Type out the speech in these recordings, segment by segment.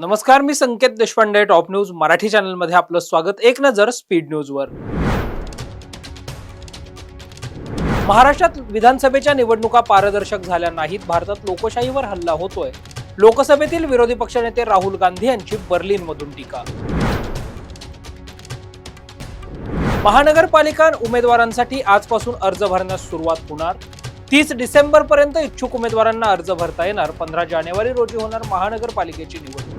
नमस्कार, मी Sanket Deshpande. Top news Marathi channel मध्ये आपलं स्वागत. एक नजर स्पीड न्यूज वर. महाराष्ट्रात विधानसभेच्या निवडणुका पारदर्शक झाल्या नाहीत. भारतात लोकशाहीवर हल्ला होतोय. लोकसभेतील विरोधी पक्षनेते राहुल गांधी यांची बर्लिनमधून टीका. महानगरपालिका उमेदवारांसाठी आजपासून अर्ज भरण्यास सुरुवात होणार. 30 डिसेंबर पर्यंत इच्छुक उमेदवारांना अर्ज भरता येणार. 15 जानेवारी रोजी होणार महानगरपालिकेची निवडणूक.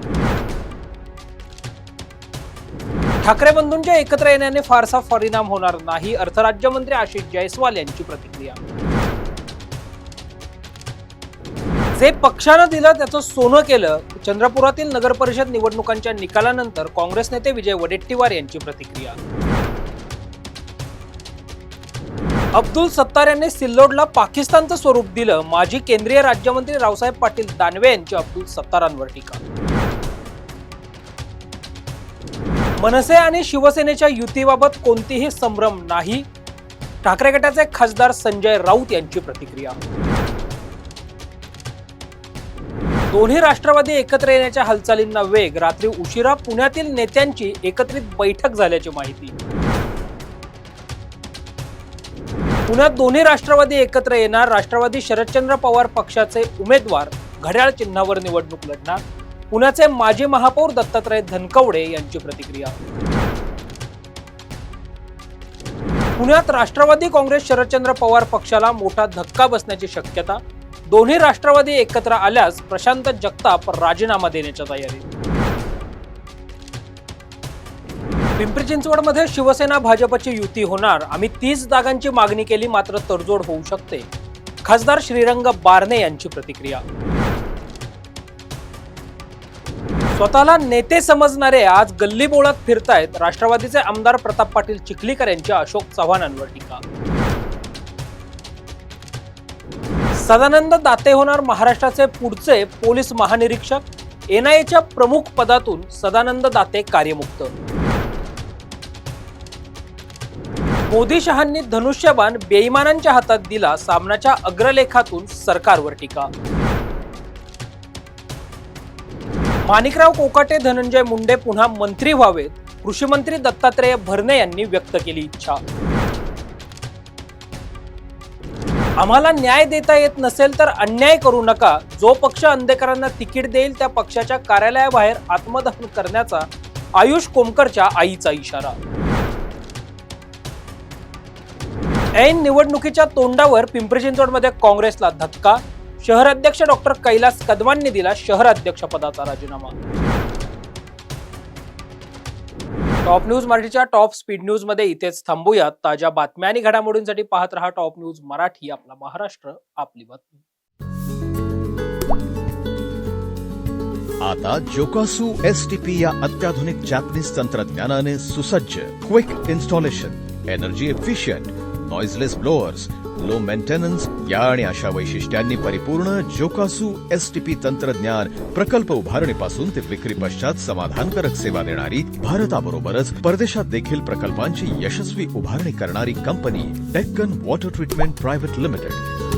ठाकरे बंधूंच्या एकत्र येण्याने फारसा परिणाम होणार नाही, अर्थ राज्यमंत्री आशिष जयस्वाल यांची प्रतिक्रिया. जे पक्षानं दिलं त्याचं सोनं केलं. चंद्रपुरातील नगर परिषद निवडणुकांच्या निकालानंतर काँग्रेस नेते विजय वडेट्टीवार यांची प्रतिक्रिया. अब्दुल सत्तार यांनी सिल्लोडला पाकिस्तानचं स्वरूप दिलं. माजी केंद्रीय राज्यमंत्री रावसाहेब पाटील दानवे यांची अब्दुल सत्तारांवर टीका. मनसे आणि शिवसेनेच्या युतीबाबत कोणतीही संभ्रम नाही, ठाकरे गटाचे खासदार संजय राऊत यांची प्रतिक्रिया. दोन्ही राष्ट्रवादी एकत्र येण्याच्या हालचालींना वेग. रात्री उशिरा पुण्यातील नेत्यांची एकत्रित बैठक झाल्याची माहिती. पुण्यात दोन्ही राष्ट्रवादी एकत्र येणार. राष्ट्रवादी शरदचंद्र पवार पक्षाचे उमेदवार घड्याळ चिन्हावर निवडणूक लढणार. पुण्याचे माजी महापौर दत्तात्रय धनकवडे यांची प्रतिक्रिया. पुण्यात राष्ट्रवादी काँग्रेस शरदचंद्र पवार पक्षाला मोठा धक्का बसण्याची शक्यता. दोन्ही राष्ट्रवादी एकत्र आल्यास प्रशांत जगताप राजीनामा देण्याच्या तयारीत. पिंपरी चिंचवडमध्ये शिवसेना भाजपची युती होणार. आम्ही 30 जागांची मागणी केली, मात्र तडजोड होऊ शकते. खासदार श्रीरंग बारणे यांची प्रतिक्रिया. स्वतःला नेते समजणारे आज गल्लीबोळात फिरतायत. राष्ट्रवादीचे आमदार प्रताप पाटील चिखलीकर यांची अशोक चव्हाणांवर टीका. सदानंद दाते होणार महाराष्ट्राचे पुढचे पोलीस महानिरीक्षक. एनआयएच्या प्रमुख पदातून सदानंद दाते कार्यमुक्त. मोदी शहांनी धनुष्यबाण बेईमानांच्या हातात दिला. सामनाच्या अग्रलेखातून सरकारवर टीका. माणिकराव कोकाटे धनंजय मुंडे पुन्हा मंत्री व्हावेत. कृषी मंत्री दत्तात्रय भरणे यांनी व्यक्त केली इच्छा. आम्हाला न्याय देता येत नसेल तर अन्याय करू नका. जो पक्ष अंधेकरांना तिकीट देईल त्या पक्षाच्या कार्यालयाबाहेर आत्मदहन करण्याचा आयुष कोमकरच्या आईचा इशारा. ऐन निवडणुकीच्या तोंडावर पिंपरी चिंचवडमध्ये काँग्रेसला धक्का. शहराध्यक्ष डॉक्टर कैलास कदमांनी दिला शहराध्यक्ष पदाचा राजीनामा. टॉप न्यूज मराठीच्या टॉप स्पीड न्यूज मध्ये इथेच थांबूयात. ताज्या बातम्या आणि घडामोडींसाठी पाहत रहा टॉप न्यूज मराठी. आपला महाराष्ट्र, आपली बातमी. आता जोकासू एसटीपी या अत्याधुनिक जॅपनीज तंत्रज्ञानाने सुसज्ज, quick installation, energy efficient, noiseless blowers, low maintenance या आणि अशा वैशिष्ट्यांनी परिपूर्ण जोकासू एसटीपी तंत्रज्ञान प्रकल्प उभारणीपासून ते विक्री पश्चात समाधानकारक सेवा देणारी, भारताबरोबरच परदेशात देखील प्रकल्पांची यशस्वी उभारणी करणारी company Deccan water treatment private limited.